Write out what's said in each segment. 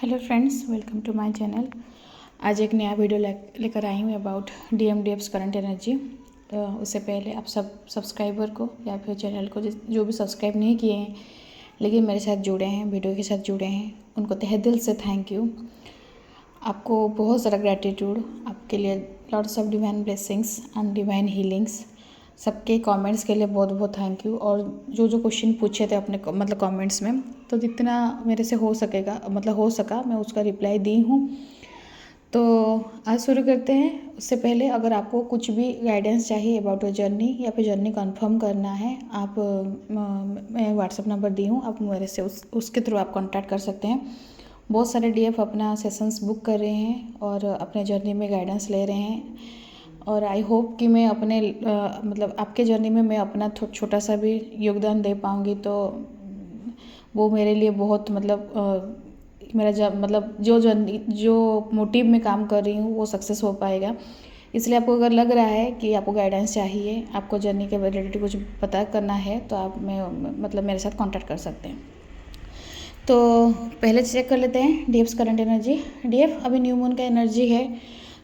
Hello friends, welcome to my channel. आज एक नया वीडियो लेकर आई हूँ अबाउट DMDF's करंट एनर्जी। उससे पहले आप सब सब्सक्राइबर को या फिर चैनल को जो भी सब्सक्राइब नहीं किए हैं लेकिन मेरे साथ जुड़े हैं, वीडियो के साथ जुड़े हैं, उनको तहे दिल से थैंक यू। आपको बहुत सारा ग्रैटिट्यूड, आपके लिए lots of divine blessings and divine healings. सबके कमेंट्स के लिए बहुत बहुत थैंक यू। और जो क्वेश्चन पूछे थे अपने कमेंट्स में, तो जितना मेरे से हो सकेगा हो सका मैं उसका रिप्लाई दी हूँ। तो आज शुरू करते हैं। उससे पहले अगर आपको कुछ भी गाइडेंस चाहिए अबाउट योर जर्नी या फिर जर्नी कंफर्म करना है, आप मैं व्हाट्सअप नंबर दी हूँ, आप मेरे से उसके थ्रू आप कांटेक्ट कर सकते हैं। बहुत सारे DF अपना सेशंस बुक कर रहे हैं और अपने जर्नी में गाइडेंस ले रहे हैं। और आई होप कि मैं अपने आपके जर्नी में मैं अपना छोटा सा भी योगदान दे पाऊँगी, तो वो मेरे लिए बहुत मेरा जो मोटिव में काम कर रही हूँ वो सक्सेस हो पाएगा। इसलिए आपको अगर लग रहा है कि आपको गाइडेंस चाहिए, आपको जर्नी के रिलेटेड कुछ पता करना है, तो आप मेरे साथ कांटेक्ट कर सकते हैं। तो पहले चेक कर लेते हैं DF's करंट एनर्जी। DF अभी न्यू मून का एनर्जी है,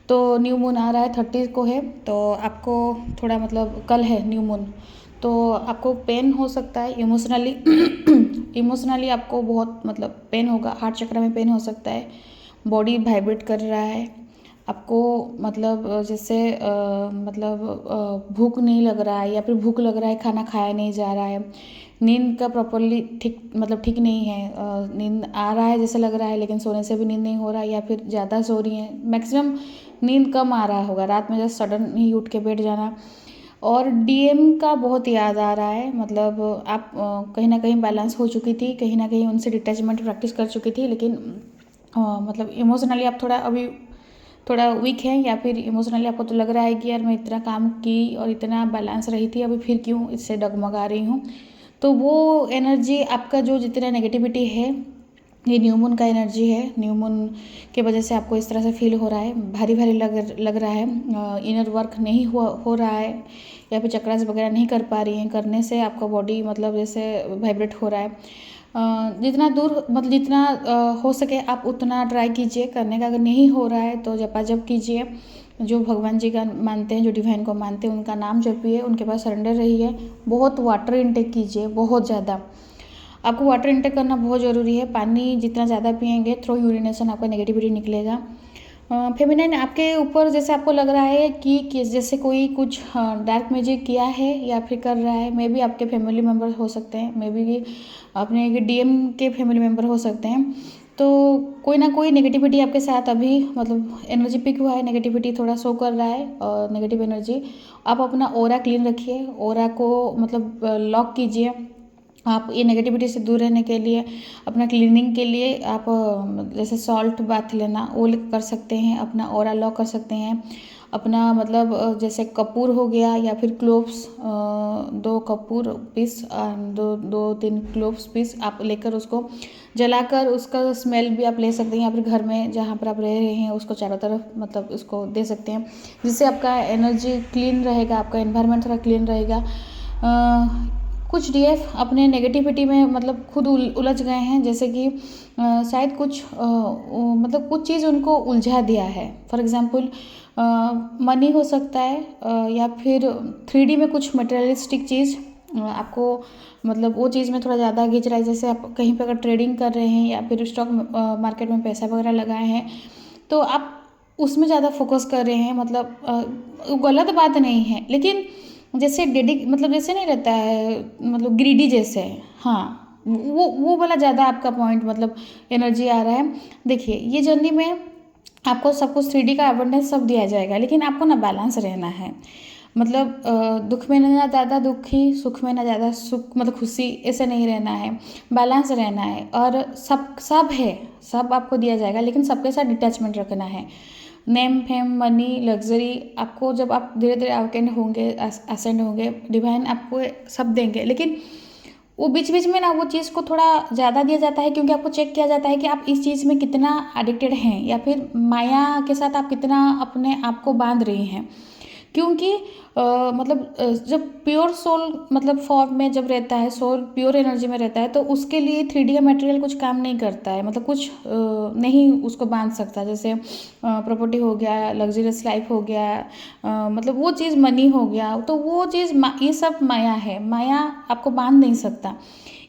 तो न्यू मून आ रहा है 30 को है, तो आपको थोड़ा कल है न्यू मून, तो आपको पेन हो सकता है इमोशनली आपको बहुत पेन होगा। हार्ट चक्र में पेन हो सकता है, बॉडी वाइब्रेट कर रहा है आपको, जैसे भूख नहीं लग रहा है या फिर भूख लग रहा है, खाना खाया नहीं जा रहा है, नींद का प्रॉपरली ठीक नहीं है। नींद आ रहा है जैसे लग रहा है, लेकिन सोने से भी नींद नहीं हो रहा है, या फिर ज़्यादा सो रही हैं, मैक्सिमम नींद कम आ रहा होगा, रात में जैसे सडन ही उठ के बैठ जाना। और DM का बहुत याद आ रहा है, आप कहीं ना कहीं बैलेंस हो चुकी थी, कहीं ना कहीं उनसे डिटैचमेंट प्रैक्टिस कर चुकी थी, लेकिन इमोशनली आप थोड़ा वीक है, या फिर इमोशनली आपको तो लग रहा है कि यार मैं इतना काम की और इतना बैलेंस रही थी, अभी फिर क्यों इससे डगमगा रही हूँ। तो वो एनर्जी आपका जो जितना नेगेटिविटी है, ये न्यू मून का एनर्जी है। न्यू मून के वजह से आपको इस तरह से फील हो रहा है, भारी भारी लग रहा है, इनर वर्क नहीं हो रहा है, या फिर चक्रास वगैरह नहीं कर पा रही हैं। करने से आपका बॉडी जैसे वाइब्रेट हो रहा है। जितना दूर जितना हो सके आप उतना ट्राई कीजिए करने का। अगर नहीं हो रहा है तो जपा जप कीजिए, जो भगवान जी का मानते हैं, जो डिवाइन को मानते हैं, उनका नाम जपिए, उनके पास सरेंडर रहिए। बहुत वाटर इनटेक कीजिए, बहुत ज़्यादा आपको वाटर इनटेक करना बहुत ज़रूरी है। पानी जितना ज़्यादा पिएंगे, थ्रू यूरिनेशन आपका नेगेटिविटी निकलेगा। फेमिनाइन आपके ऊपर जैसे आपको लग रहा है कि जैसे कोई कुछ डार्क मैजिक किया है या फिर कर रहा है। मे भी आपके फैमिली मेम्बर हो सकते हैं, मे भी अपने DM के फैमिली मेम्बर हो सकते हैं। तो कोई ना कोई नेगेटिविटी आपके साथ अभी एनर्जी पिक हुआ है, नेगेटिविटी थोड़ा शो कर रहा है, और नेगेटिव एनर्जी। आप अपना ऑरा क्लीन रखिए, ऑरा को लॉक कीजिए। आप ये नेगेटिविटी से दूर रहने के लिए, अपना क्लीनिंग के लिए आप जैसे सॉल्ट बाथ लेना वो कर सकते हैं, अपना ऑरा लॉक कर सकते हैं। अपना जैसे कपूर हो गया या फिर क्लोव्स, 2 कपूर पीस, 2-3 क्लोव्स पीस आप लेकर उसको जलाकर उसका स्मेल भी आप ले सकते हैं, या फिर घर में जहाँ पर आप रह रहे हैं उसको चारों तरफ उसको दे सकते हैं, जिससे आपका एनर्जी क्लीन रहेगा, आपका एनवायरनमेंट थोड़ा क्लीन रहेगा। कुछ DF अपने नेगेटिविटी में खुद उलझ गए हैं, जैसे कि शायद कुछ चीज़ उनको उलझा दिया है। फॉर एग्जांपल मनी हो सकता है, या फिर 3D में कुछ मटेरियलिस्टिक चीज़ आपको वो चीज़ में थोड़ा ज़्यादा खींच रहा है। जैसे आप कहीं पर अगर ट्रेडिंग कर रहे हैं या फिर स्टॉक मार्केट में पैसा वगैरह लगाए हैं, तो आप उसमें ज़्यादा फोकस कर रहे हैं। गलत बात नहीं है, लेकिन जैसे जैसे नहीं रहता है ग्रीडी जैसे, हाँ, वो वाला ज़्यादा आपका पॉइंट एनर्जी आ रहा है। देखिए, ये जर्नी में आपको सब कुछ 3D का अवेयरनेस सब दिया जाएगा, लेकिन आपको ना बैलेंस रहना है। दुख में ना ज़्यादा दुखी, सुख में ना ज़्यादा सुख, खुशी, ऐसे नहीं रहना है, बैलेंस रहना है। और सब है, सब आपको दिया जाएगा, लेकिन सबके साथ डिटैचमेंट रखना है। नेम फेम मनी लग्जरी आपको, जब आप धीरे धीरे असेंड होंगे, डिवाइन आपको सब देंगे, लेकिन वो बीच बीच में ना वो चीज़ को थोड़ा ज़्यादा दिया जाता है, क्योंकि आपको चेक किया जाता है कि आप इस चीज़ में कितना एडिक्टेड हैं, या फिर माया के साथ आप कितना अपने आप को बांध रही हैं। क्योंकि मतलब जब प्योर सोल मतलब फॉर्म में जब रहता है, सोल प्योर एनर्जी में रहता है, तो उसके लिए 3D का मटेरियल कुछ काम नहीं करता है, मतलब कुछ नहीं उसको बांध सकता। जैसे प्रॉपर्टी हो गया, लग्जरियस लाइफ हो गया, मतलब वो चीज़ मनी हो गया, तो वो चीज़ ये सब माया है, माया आपको बांध नहीं सकता।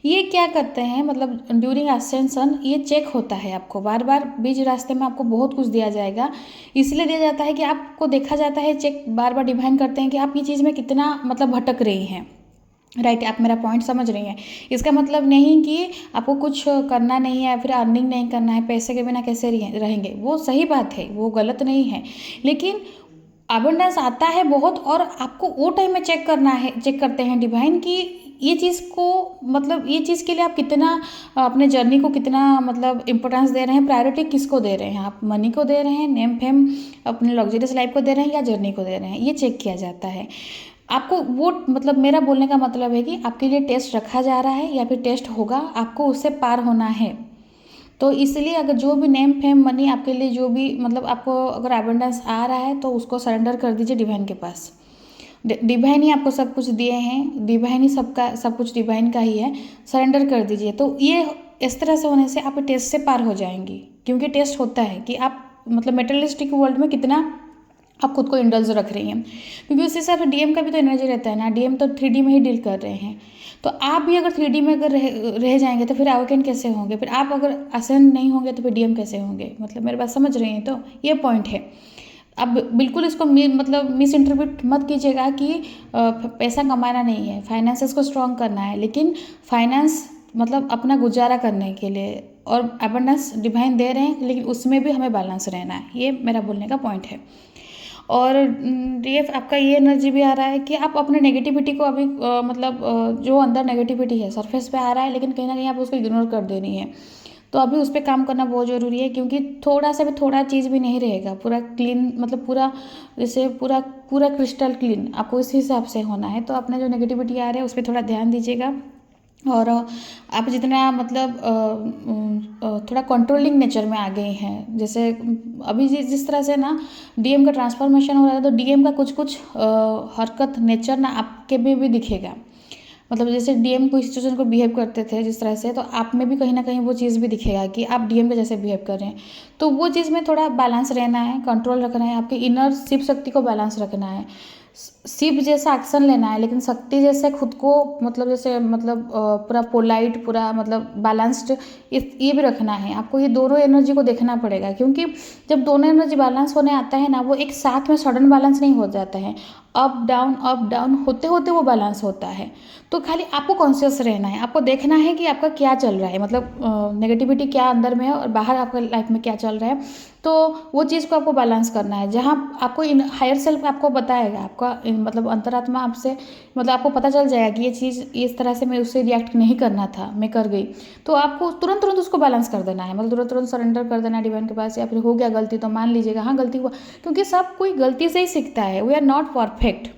ये क्या करते हैं, मतलब ड्यूरिंग असेंशन ये चेक होता है आपको, बार बार बीच रास्ते में आपको बहुत कुछ दिया जाएगा। इसलिए दिया जाता है कि आपको देखा जाता है, चेक बार बार डिफाइन करते हैं कि आप ये चीज़ में कितना मतलब भटक रही हैं। राइट, आप मेरा पॉइंट समझ रही हैं। इसका मतलब नहीं कि आपको कुछ करना नहीं है, फिर अर्निंग नहीं करना है, पैसे के बिना कैसे रहेंगे, वो सही बात है, वो गलत नहीं है। लेकिन अबंडेंस आता है बहुत, और आपको वो टाइम में चेक करना है, चेक करते हैं डिवाइन कि ये चीज़ को, मतलब ये चीज़ के लिए आप कितना अपने जर्नी को कितना मतलब इम्पोर्टेंस दे रहे हैं, प्रायोरिटी किसको दे रहे हैं, आप मनी को दे रहे हैं, नेम फेम अपने लग्जरियस लाइफ को दे रहे हैं, या जर्नी को दे रहे हैं, ये चेक किया जाता है। आपको वो मतलब मेरा बोलने का मतलब है कि आपके लिए टेस्ट रखा जा रहा है या फिर टेस्ट होगा, आपको उससे पार होना है। तो इसलिए अगर जो भी नेम फेम मनी आपके लिए जो भी मतलब आपको अगर अबंडेंस आ रहा है, तो उसको सरेंडर कर दीजिए डिवाइन के पास। डिवाइन ही आपको सब कुछ दिए हैं, डिवाइन ही सबका सब कुछ डिवाइन का ही है, सरेंडर कर दीजिए। तो ये इस तरह से होने से आप टेस्ट से पार हो जाएंगी, क्योंकि टेस्ट होता है कि आप मतलब मेटेरियलिस्टिक वर्ल्ड में कितना आप खुद को इंडल्ज रख रही हैं, क्योंकि उस हिसाब से डीएम का भी तो एनर्जी रहता है ना, डीएम तो 3D में ही डील कर रहे हैं। तो आप भी अगर 3D में अगर रह जाएंगे तो फिर अवेकन कैसे होंगे, फिर आप अगर असेंड नहीं होंगे तो फिर डीएम कैसे होंगे, मतलब मेरे बात समझ रही हैं। तो ये पॉइंट है। अब बिल्कुल इसको मतलब मिस इंटरप्रेट मत कीजिएगा कि पैसा कमाना नहीं है, फाइनेंसेस को स्ट्रॉन्ग करना है, लेकिन फाइनेंस मतलब अपना गुजारा करने के लिए, और अबंडेंस डिवाइन दे रहे हैं, लेकिन उसमें भी हमें बैलेंस रहना है, ये मेरा बोलने का पॉइंट है। और ये आपका ये एनर्जी भी आ रहा है कि आप अपने नेगेटिविटी को अभी मतलब जो अंदर नेगेटिविटी है सरफेस पे आ रहा है, लेकिन कहीं ना कहीं आप उसको इग्नोर कर दे रही हैं। तो अभी उस पर काम करना बहुत ज़रूरी है, क्योंकि थोड़ा सा भी थोड़ा चीज़ भी नहीं रहेगा, पूरा क्लीन मतलब पूरा जैसे पूरा पूरा क्रिस्टल क्लीन आपको इस हिसाब से होना है। तो अपने जो नेगेटिविटी आ रहा है उस पर थोड़ा ध्यान दीजिएगा। और आप जितना मतलब थोड़ा कंट्रोलिंग नेचर में आ गए हैं, जैसे अभी जिस तरह से ना डीएम का ट्रांसफॉर्मेशन हो रहा है, तो डीएम का कुछ कुछ हरकत नेचर ना आपके में भी दिखेगा। मतलब जैसे डीएम कोई सिचुएशन को बिहेव करते थे जिस तरह से, तो आप में भी कहीं ना कहीं वो चीज़ भी दिखेगा कि आप डीएम के जैसे बिहेव कर रहे हैं। तो वो चीज़ में थोड़ा बैलेंस रहना है, कंट्रोल रखना है, आपके इनर शिव शक्ति को बैलेंस रखना है। शिव जैसा एक्शन लेना है, लेकिन शक्ति जैसे खुद को मतलब जैसे मतलब पूरा पोलाइट, पूरा मतलब बैलेंस्ड, ये भी रखना है आपको। ये दोनों एनर्जी को देखना पड़ेगा, क्योंकि जब दोनों एनर्जी बैलेंस होने आता है ना, वो एक साथ में सडन बैलेंस नहीं हो जाता है, अप डाउन होते होते वो बैलेंस होता है। तो खाली आपको कॉन्शियस रहना है, आपको देखना है कि आपका क्या चल रहा है, मतलब नेगेटिविटी क्या अंदर में है और बाहर आपका लाइफ में क्या चल रहा है। तो वो चीज़ को आपको बैलेंस करना है, जहाँ आपको इन हायर सेल्फ आपको बताएगा, आपका मतलब अंतरात्मा आपसे मतलब आपको पता चल जाएगा कि ये चीज़ इस तरह से मैं उससे रिएक्ट नहीं करना था, मैं कर गई। तो आपको तुरंत तुरंत उसको बैलेंस कर देना है, मतलब तुरंत तुरंत सरेंडर कर देना है डिवाइन के पास। या फिर हो गया गलती तो मान लीजिएगा हाँ गलती हुआ, क्योंकि सब कोई गलती से ही सीखता है। We are not perfect,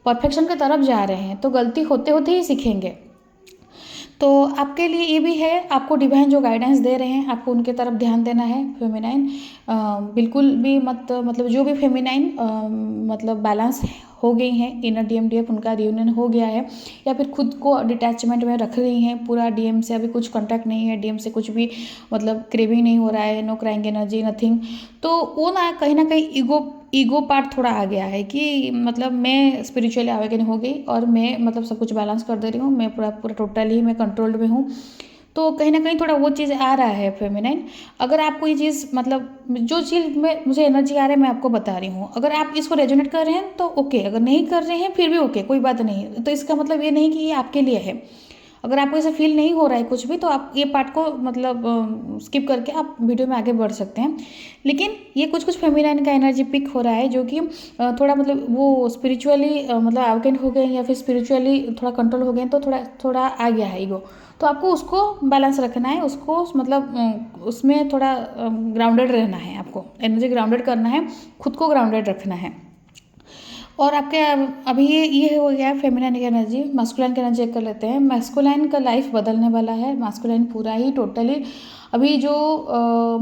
perfection की तरफ जा रहे हैं तो गलती होते होते ही सीखेंगे। तो आपके लिए ये भी है, आपको डिवाइन जो गाइडेंस दे रहे हैं आपको उनके तरफ ध्यान देना है। फेमिनाइन बिल्कुल भी मत मतलब जो भी फेमिनाइन मतलब बैलेंस हो गई हैं, इनर डीएम डीएफ उनका रियूनियन हो गया है, या फिर खुद को डिटैचमेंट में रख रही हैं, पूरा डीएम से अभी कुछ कांटेक्ट नहीं है, डीएम से कुछ भी मतलब क्रेविंग नहीं हो रहा है, नो क्राइंग एनर्जी नथिंग। तो वो ना कहीं ईगो पार्ट थोड़ा आ गया है कि मतलब मैं स्पिरिचुअली अवेकन हो गई और मैं मतलब सब कुछ बैलेंस कर दे रही हूँ, मैं पूरा पूरा टोटली मैं कंट्रोल्ड में हूँ। तो कहीं ना कहीं थोड़ा वो चीज़ आ रहा है फेमिनाइन। अगर आपको ये चीज़ मतलब जो चीज़ में मुझे एनर्जी आ रहा है मैं आपको बता रही हूँ, अगर आप इसको रेजोनेट कर रहे हैं तो ओके, अगर नहीं कर रहे हैं फिर भी ओके, कोई बात नहीं। तो इसका मतलब ये नहीं कि ये आपके लिए है। अगर आपको ऐसा फील नहीं हो रहा है कुछ भी, तो आप ये पार्ट को मतलब स्किप करके आप वीडियो में आगे बढ़ सकते हैं। लेकिन ये कुछ कुछ फेमिनाइन का एनर्जी पिक हो रहा है, जो कि थोड़ा मतलब वो स्पिरिचुअली मतलब अवेकन हो गए या फिर स्पिरिचुअली थोड़ा कंट्रोल हो गए, तो थोड़ा थोड़ा आ गया है ईगो। तो आपको उसको बैलेंस रखना है, उसको मतलब उसमें थोड़ा ग्राउंडेड रहना है, आपको एनर्जी ग्राउंडेड करना है, खुद को ग्राउंडेड रखना है। और आपके अभी ये हो गया फेमिनाइन की एनर्जी। मास्कुलाइन की एनर्जी चेक कर लेते हैं। मास्कुलाइन का लाइफ बदलने वाला है, मास्कुलाइन पूरा ही टोटली अभी जो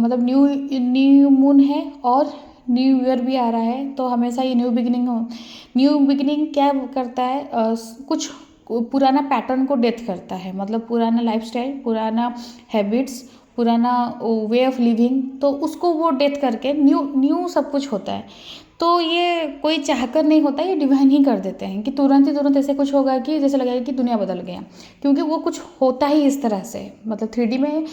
मतलब न्यू मून है और न्यू ईयर भी आ रहा है, तो हमेशा ये न्यू बिगिनिंग क्या करता है, कुछ पुराना पैटर्न को डेथ करता है, मतलब पुराना लाइफस्टाइल, पुराना हैबिट्स, पुराना वे ऑफ लिविंग, तो उसको वो डेथ करके न्यू न्यू सब कुछ होता है। तो ये कोई चाहकर नहीं होता, ये डिवाइन ही कर देते हैं कि तुरंत ही तुरंत ऐसे कुछ होगा कि जैसे लगेगा कि दुनिया बदल गया, क्योंकि वो कुछ होता ही इस तरह से, मतलब 3D में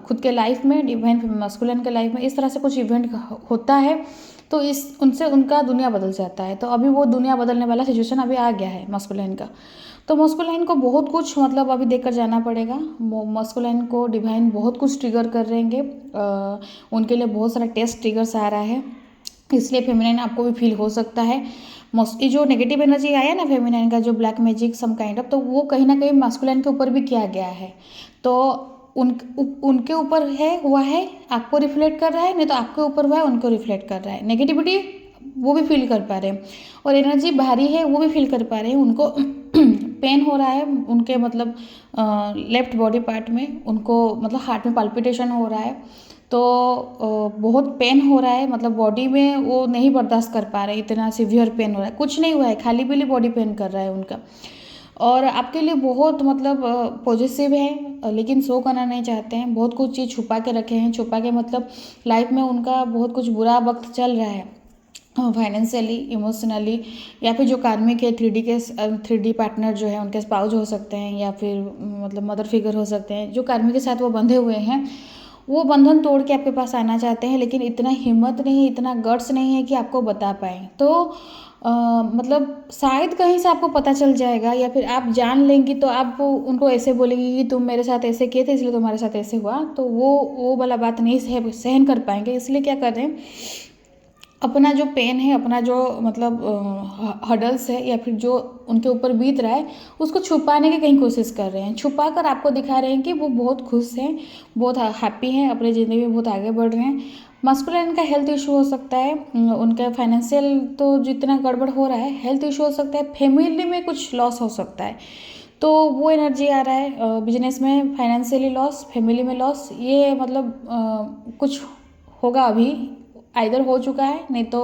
खुद के लाइफ में, डिवाइन मस्कुलिन के लाइफ में इस तरह से कुछ इवेंट होता है, तो इस उनसे उनका दुनिया बदल जाता है। तो अभी वो दुनिया बदलने वाला सिचुएशन अभी आ गया है मस्कुलिन का। तो मस्कुलिन को बहुत कुछ मतलब अभी देख कर जाना पड़ेगा। मस्कुलिन को डिवाइन बहुत कुछ ट्रिगर कर रहेंगे, उनके लिए बहुत सारा टेस्ट ट्रिगर्स आ रहा है, इसलिए फेमिनाइन आपको भी फील हो सकता है। मोस्टली जो नेगेटिव एनर्जी आया ना फेमिनाइन का, जो black magic some kind of, तो वो कहीं ना कहीं मास्कुलाइन के ऊपर भी किया गया है। तो उनके ऊपर है, हुआ है, आपको रिफ्लेक्ट कर रहा है, नहीं तो आपके ऊपर हुआ है, उनको रिफ्लेक्ट कर रहा है। नेगेटिविटी वो भी फील कर पा रहे हैं, और एनर्जी भारी है वो भी फील कर पा रहे हैं। उनको पेन हो रहा है उनके मतलब लेफ्ट बॉडी पार्ट में, उनको मतलब हार्ट में पाल्पिटेशन हो रहा है, तो बहुत पेन हो रहा है, मतलब बॉडी में वो नहीं बर्दाश्त कर पा रहे, इतना सीवियर पेन हो रहा है। कुछ नहीं हुआ है, खाली पीली बॉडी पेन कर रहा है उनका। और आपके लिए बहुत मतलब पॉजिटिव है, लेकिन शो करना नहीं चाहते हैं, बहुत कुछ चीज़ छुपा के रखे हैं। छुपा के मतलब लाइफ में उनका बहुत कुछ बुरा वक्त चल रहा है, फाइनेंशियली, इमोशनली, या फिर जो कार्मिक है 3D पार्टनर जो है उनके स्पाउस हो सकते हैं, या फिर मतलब मदर फिगर हो सकते हैं, जो कार्मिक के साथ वो बंधे हुए हैं, वो बंधन तोड़ के आपके पास आना चाहते हैं, लेकिन इतना हिम्मत नहीं है, इतना गट्स नहीं है कि आपको बता पाएँ। तो मतलब शायद कहीं से आपको पता चल जाएगा, या फिर आप जान लेंगी तो आप उनको ऐसे बोलेंगी कि तुम मेरे साथ ऐसे किए थे इसलिए तुम्हारे साथ ऐसे हुआ, तो वो वाला बात नहीं सहन कर पाएंगे। इसलिए क्या कर रहे हैं, अपना जो पेन है, अपना जो मतलब हडल्स है, या फिर जो उनके ऊपर बीत रहा है, उसको छुपाने की कहीं कोशिश कर रहे हैं। छुपा कर आपको दिखा रहे हैं कि वो बहुत खुश हैं, बहुत हैप्पी हैं, अपनी ज़िंदगी में बहुत आगे बढ़ रहे हैं। मस्कुलिन का हेल्थ इशू हो सकता है, उनका फाइनेंशियल तो जितना गड़बड़ हो रहा है, हेल्थ इशू हो सकता है, फैमिली में कुछ लॉस हो सकता है, तो वो एनर्जी आ रहा है। बिजनेस में फाइनेंशियली लॉस, फैमिली में लॉस, ये मतलब कुछ होगा अभी, आइदर हो चुका है, नहीं तो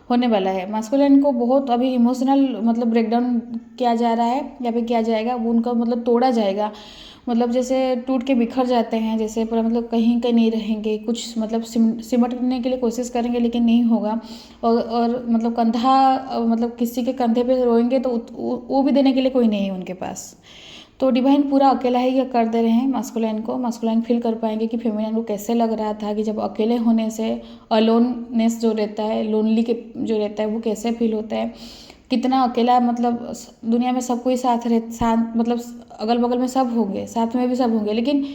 होने वाला है। मास्कुलिन को बहुत अभी इमोशनल मतलब ब्रेकडाउन किया जा रहा है, या फिर किया जाएगा, वो उनका मतलब तोड़ा जाएगा, मतलब जैसे टूट के बिखर जाते हैं, जैसे पूरा मतलब कहीं का नहीं रहेंगे, कुछ मतलब सिमटने के लिए कोशिश करेंगे लेकिन नहीं होगा। और मतलब कंधा मतलब किसी के कंधे पे रोएंगे तो वो भी देने के लिए कोई नहीं है उनके पास। तो डिवाइन पूरा अकेला ही कर दे रहे हैं मास्कुलाइन को। मास्कुलाइन फील कर पाएंगे कि फेमिनिन को कैसे लग रहा था कि जब अकेले होने से अलोननेस जो रहता है, लोनली के जो रहता है, वो कैसे फील होता है, कितना अकेला, मतलब दुनिया में सब कोई साथ मतलब अगल बगल में सब होंगे, साथ में भी सब होंगे, लेकिन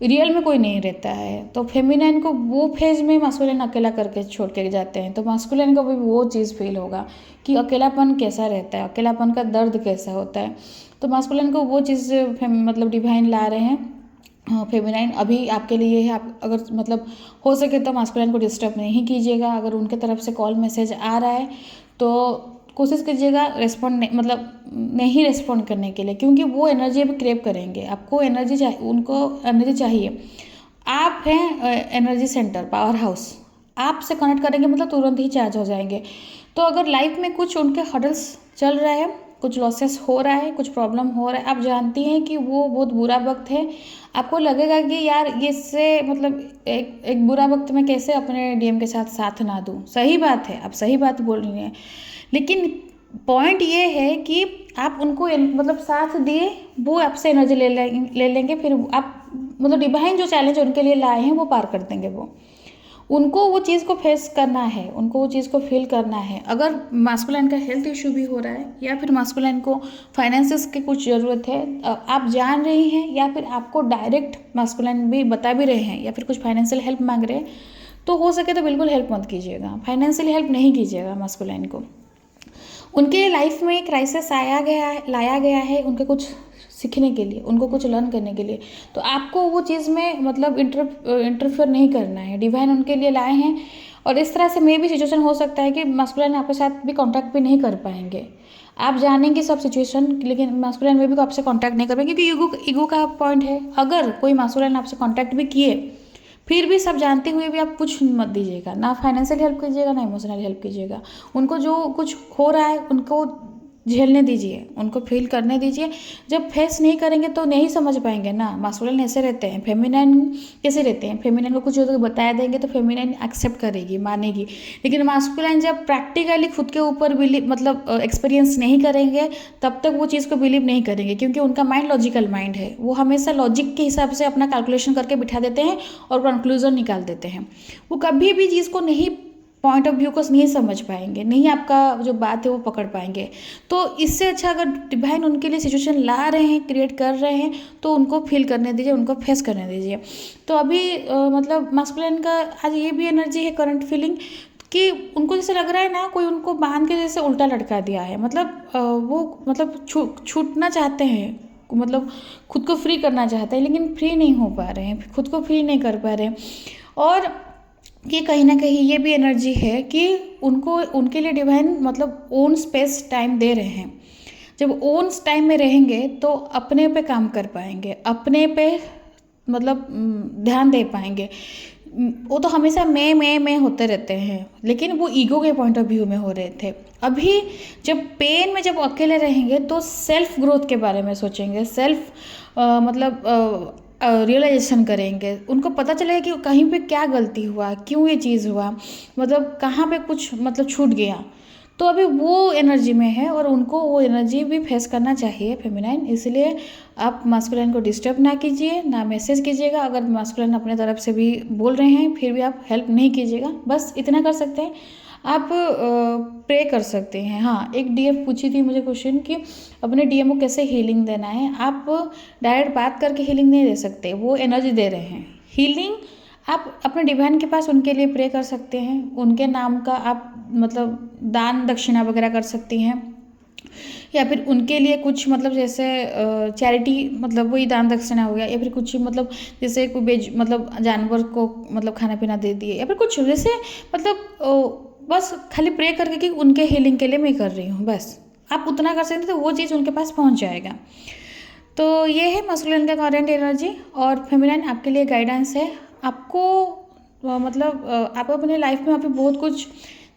रियल में कोई नहीं रहता है। तो फेमिनाइन को वो फेज में मास्कुलिन अकेला करके छोड़ के जाते हैं, तो मास्कुलिन को भी वो चीज़ फील होगा कि अकेलापन कैसा रहता है, अकेलापन का दर्द कैसा होता है। तो मास्कुलिन को वो चीज़ मतलब डिवाइन ला रहे हैं। फेमिनाइन अभी आपके लिए है, आप अगर मतलब हो सके तो मास्कुलिन को डिस्टर्ब नहीं कीजिएगा। अगर उनके तरफ से कॉल मैसेज आ रहा है तो कोशिश कीजिएगा रेस्पॉन्ड मतलब नहीं रेस्पॉन्ड करने के लिए, क्योंकि वो एनर्जी अभी क्रेव करेंगे। आपको एनर्जी चाहिए, उनको एनर्जी चाहिए। आप हैं एनर्जी सेंटर, पावर हाउस, आपसे कनेक्ट करेंगे मतलब तुरंत ही चार्ज हो जाएंगे। तो अगर लाइफ में कुछ उनके हर्डल्स चल रहा है, कुछ लॉसेस हो रहा है, कुछ प्रॉब्लम हो रहा है, आप जानती हैं कि वो बहुत बुरा वक्त है, आपको लगेगा कि यार इससे मतलब एक बुरा वक्त में कैसे अपने डीएम के साथ ना दूँ। सही बात है, आप सही बात बोल रही हैं, लेकिन पॉइंट ये है कि आप उनको मतलब साथ दिए, वो आपसे एनर्जी ले लेंगे, फिर आप मतलब डिवाइन जो चैलेंज उनके लिए लाए हैं वो पार कर देंगे। वो उनको वो चीज़ को फेस करना है, उनको वो चीज़ को फील करना है। अगर मास्कुलाइन का हेल्थ इशू भी हो रहा है, या फिर मास्कुलाइन को फाइनेंसेस की कुछ ज़रूरत है, आप जान रही हैं, या फिर आपको डायरेक्ट मास्कुलाइन भी बता भी रहे हैं, या फिर कुछ फाइनेंशियल हेल्प मांग रहे हैं, तो हो सके तो बिल्कुल हेल्प मत कीजिएगा, फाइनेंशियल हेल्प नहीं कीजिएगा मास्कुलाइन को। उनके लाइफ में क्राइसिस लाया गया है उनके कुछ सीखने के लिए, उनको कुछ लर्न करने के लिए। तो आपको वो चीज़ में मतलब इंटरफेयर नहीं करना है, डिवाइन उनके लिए लाए हैं। और इस तरह से मे भी सिचुएशन हो सकता है कि मास्कुलाइन आपके साथ भी कांटेक्ट भी नहीं कर पाएंगे। आप जानेंगे सब सिचुएशन, लेकिन मास्कुलाइन में भी आपसे कांटेक्ट नहीं कर पाएंगे, क्योंकि ईगो का पॉइंट है। अगर कोई मास्कुलाइन आपसे कांटेक्ट भी किए, फिर भी सब जानते हुए भी आप कुछ मत दीजिएगा, ना फाइनेंशियल हेल्प कीजिएगा, ना इमोशनल हेल्प कीजिएगा। उनको जो कुछ हो रहा है उनको झेलने दीजिए, उनको फील करने दीजिए। जब फेस नहीं करेंगे तो नहीं समझ पाएंगे ना। मास्कुलिन ऐसे रहते हैं, फेमिनाइन कैसे रहते हैं, फेमिनाइन को कुछ तो बताया देंगे तो फेमिनाइन एक्सेप्ट करेगी, मानेगी। लेकिन मास्कुलिन जब प्रैक्टिकली खुद के ऊपर बिलीव मतलब एक्सपीरियंस नहीं करेंगे तब तक वो चीज़ को बिलीव नहीं करेंगे, क्योंकि उनका माइंड लॉजिकल माइंड है। वो हमेशा लॉजिक के हिसाब से अपना कैलकुलेशन करके बिठा देते हैं और कंक्लूजन निकाल देते हैं। वो कभी भी चीज़ को नहीं, पॉइंट ऑफ व्यू को नहीं समझ पाएंगे, नहीं आपका जो बात है वो पकड़ पाएंगे। तो इससे अच्छा अगर डिवाइन उनके लिए सिचुएशन ला रहे हैं, क्रिएट कर रहे हैं, तो उनको फील करने दीजिए, उनको फेस करने दीजिए। तो अभी मतलब मास्कुलिन का आज ये भी एनर्जी है, करंट फीलिंग, कि उनको जैसे लग रहा है ना कोई उनको बांध के जैसे उल्टा लटका दिया है। मतलब वो मतलब छूटना चाहते हैं, मतलब खुद को फ्री करना चाहते हैं, लेकिन फ्री नहीं हो पा रहे हैं, खुद को फ्री नहीं कर पा रहे हैं। और कि कहीं ना कहीं ये भी एनर्जी है कि उनको, उनके लिए डिवाइन मतलब ओन स्पेस टाइम दे रहे हैं। जब ओन टाइम में रहेंगे तो अपने पे काम कर पाएंगे, अपने पे मतलब ध्यान दे पाएंगे। वो तो हमेशा मैं होते रहते हैं, लेकिन वो ईगो के पॉइंट ऑफ व्यू में हो रहे थे। अभी जब पेन में जब अकेले रहेंगे तो सेल्फ ग्रोथ के बारे में सोचेंगे, सेल्फ मतलब रियलाइजेशन करेंगे। उनको पता चलेगा कि कहीं पे क्या गलती हुआ, क्यों ये चीज़ हुआ, मतलब कहाँ पे कुछ मतलब छूट गया। तो अभी वो एनर्जी में है और उनको वो एनर्जी भी फेस करना चाहिए फेमिनाइन। इसलिए आप मास्कुलिन को डिस्टर्ब ना कीजिए, ना मैसेज कीजिएगा। अगर मास्कुलिन अपने तरफ से भी बोल रहे हैं फिर भी आप हेल्प नहीं कीजिएगा, बस इतना कर सकते हैं। आप प्रे कर सकते हैं। हाँ, एक डीएफ पूछी थी मुझे क्वेश्चन कि अपने डीएम को कैसे हीलिंग देना है। आप डायरेक्ट बात करके हीलिंग नहीं दे सकते, वो एनर्जी दे रहे हैं। हीलिंग आप अपने डिवाइन के पास उनके लिए प्रे कर सकते हैं, उनके नाम का आप मतलब दान दक्षिणा वगैरह कर सकती हैं, या फिर उनके लिए कुछ मतलब जैसे चैरिटी मतलब वही दान दक्षिणा हो गया, या फिर कुछ मतलब जैसे कोई बेज मतलब जानवर को मतलब खाना पीना दे दिए, या फिर कुछ जैसे मतलब बस खाली प्रे करके कि उनके हीलिंग के लिए मैं कर रही हूँ, बस आप उतना कर सकते हैं तो वो चीज़ उनके पास पहुँच जाएगा। तो ये है मास्कुलिन का करंट एनर्जी। और फेमिनिन आपके लिए गाइडेंस है। आपको मतलब आप अपने लाइफ में अभी बहुत कुछ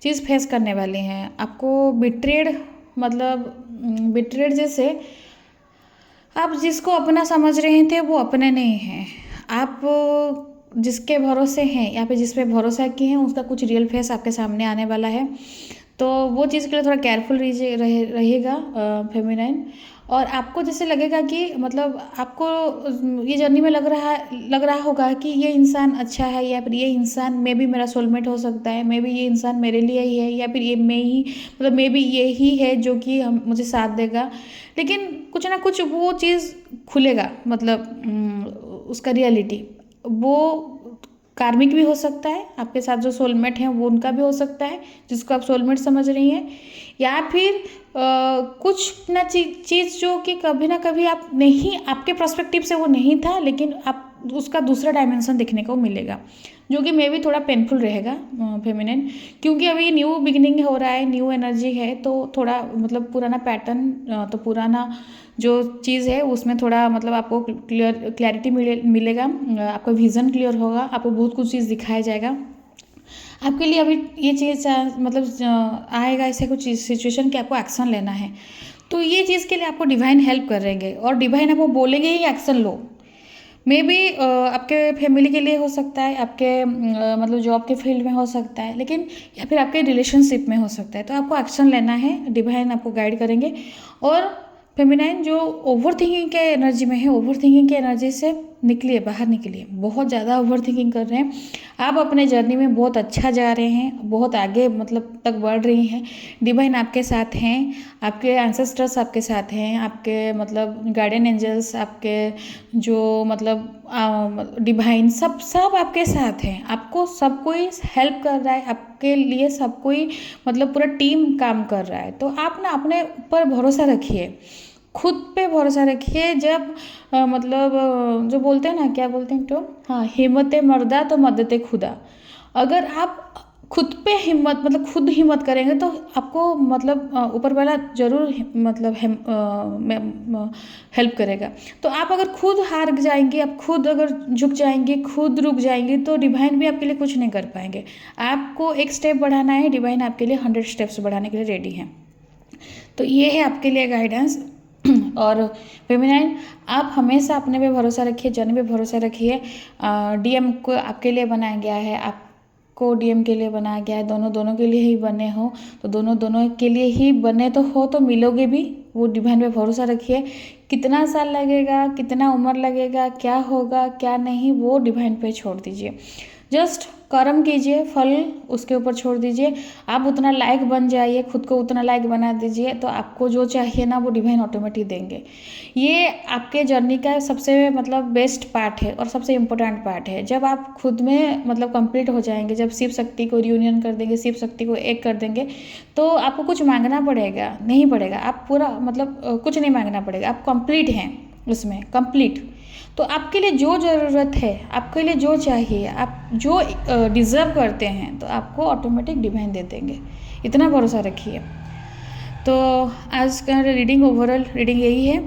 चीज़ फेस करने वाले हैं। आपको बिट्रेड मतलब बिट्रेड जैसे आप जिसको अपना समझ रहे थे वो अपने नहीं हैं। आप जिसके भरोसे हैं या फिर जिस पे भरोसा किए हैं उसका कुछ रियल फेस आपके सामने आने वाला है। तो वो चीज़ के लिए थोड़ा केयरफुल रहिएगा फेमिनाइन। और आपको जैसे लगेगा कि मतलब आपको ये जर्नी में लग रहा होगा कि ये इंसान अच्छा है, या फिर ये इंसान मे भी मेरा सोलमेट हो सकता है, मे भी ये इंसान मेरे लिए ही है, या फिर ये मैं ही मतलब मे भी ये ही है जो कि हम मुझे साथ देगा। लेकिन कुछ ना कुछ वो चीज़ खुलेगा, मतलब उसका रियलिटी वो कार्मिक भी हो सकता है, आपके साथ जो सोलमेट हैं वो उनका भी हो सकता है जिसको आप सोलमेट समझ रही हैं, या फिर कुछ ना चीज़ जो कि कभी ना कभी आप नहीं, आपके पर्सपेक्टिव से वो नहीं था, लेकिन आप उसका दूसरा डायमेंशन देखने को मिलेगा, जो कि मे भी थोड़ा पेनफुल रहेगा फेमिनिन। क्योंकि अभी न्यू बिगिनिंग हो रहा है, न्यू एनर्जी है, तो थोड़ा मतलब पुराना पैटर्न तो पुराना जो चीज़ है उसमें थोड़ा मतलब आपको क्लैरिटी मिलेगा, आपका विज़न क्लियर होगा, आपको बहुत कुछ चीज़ दिखाया जाएगा। आपके लिए अभी ये चीज़ मतलब आएगा ऐसे कुछ सिचुएशन कि आपको एक्शन लेना है, तो ये चीज़ के लिए आपको डिवाइन हेल्प करेंगे और डिवाइन आपको बोलेंगे ही एक्शन लो। मे बी आपके फैमिली के लिए हो सकता है, आपके मतलब जॉब के फील्ड में हो सकता है, लेकिन या फिर आपके रिलेशनशिप में हो सकता है, तो आपको एक्शन लेना है, डिवाइन आपको गाइड करेंगे। और फेमिनाइन जो ओवर थिंकिंग के एनर्जी में है, ओवर थिंकिंग के एनर्जी से निकलिए, बाहर निकलिए। बहुत ज़्यादा ओवर थिंकिंग कर रहे हैं आप, अपने जर्नी में बहुत अच्छा जा रहे हैं, बहुत आगे मतलब तक बढ़ रही हैं। डिवाइन आपके साथ हैं, आपके एंसेस्टर्स आपके साथ हैं, आपके मतलब गार्डियन एंजल्स, आपके जो मतलब डिवाइन सब आपके साथ हैं। आपको सब कोई हेल्प कर रहा है, आपके लिए सब कोई मतलब पूरा टीम काम कर रहा है। तो आप ना अपने ऊपर भरोसा रखिए, खुद पे भरोसा रखिए। जब मतलब जो बोलते हैं ना, क्या बोलते हैं तो, हाँ, हिम्मत मर्दा तो मदद खुदा। अगर आप खुद पे हिम्मत, मतलब खुद हिम्मत करेंगे तो आपको मतलब ऊपर वाला ज़रूर मतलब हेल्प करेगा। तो आप अगर खुद हार जाएंगे, आप खुद अगर झुक जाएंगे, खुद रुक जाएंगे, तो डिवाइन भी आपके लिए कुछ नहीं कर पाएंगे। आपको एक स्टेप बढ़ाना है, डिवाइन आपके लिए 100 स्टेप्स बढ़ाने के लिए रेडी है। तो ये है आपके लिए गाइडेंस। और फेमिनाइन, आप हमेशा अपने पे भरोसा रखिए, जर्नी पे भरोसा रखिए। डीएम को आपके लिए बनाया गया है, आपको डीएम के लिए बनाया गया है, दोनों के लिए ही बने हो, तो दोनों के लिए ही बने तो हो, तो मिलोगे भी। वो डिवाइन पे भरोसा रखिए। कितना साल लगेगा, कितना उम्र लगेगा, क्या होगा क्या नहीं, वो डिवाइन पे छोड़ दीजिए। जस्ट कर्म कीजिए, फल उसके ऊपर छोड़ दीजिए। आप उतना लायक बन जाइए, खुद को उतना लायक बना दीजिए, तो आपको जो चाहिए ना वो डिवाइन ऑटोमेटिक देंगे। ये आपके जर्नी का सबसे मतलब बेस्ट पार्ट है और सबसे इम्पोर्टेंट पार्ट है। जब आप खुद में मतलब कंप्लीट हो जाएंगे, जब शिव शक्ति को रियूनियन कर देंगे, शिव शक्ति को एक कर देंगे, तो आपको कुछ मांगना पड़ेगा नहीं पड़ेगा, आप पूरा मतलब कुछ नहीं मांगना पड़ेगा, आप कंप्लीट हैं उसमें, कंप्लीट। तो आपके लिए जो ज़रूरत है, आपके लिए जो चाहिए, आप जो डिज़र्व करते हैं, तो आपको ऑटोमेटिक डिवाइन दे देंगे। इतना भरोसा रखिए। तो आज का रीडिंग, ओवरऑल रीडिंग यही है।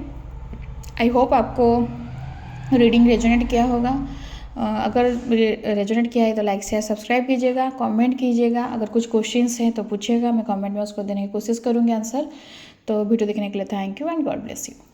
आई होप आपको रीडिंग रेजोनेट किया होगा। अगर रेजोनेट किया है तो लाइक शेयर सब्सक्राइब कीजिएगा, कमेंट कीजिएगा। अगर कुछ क्वेश्चंस हैं तो पूछिएगा, मैं कमेंट में उसको देने की कोशिश करूँगी आंसर। तो वीडियो देखने के लिए thank you and God bless you.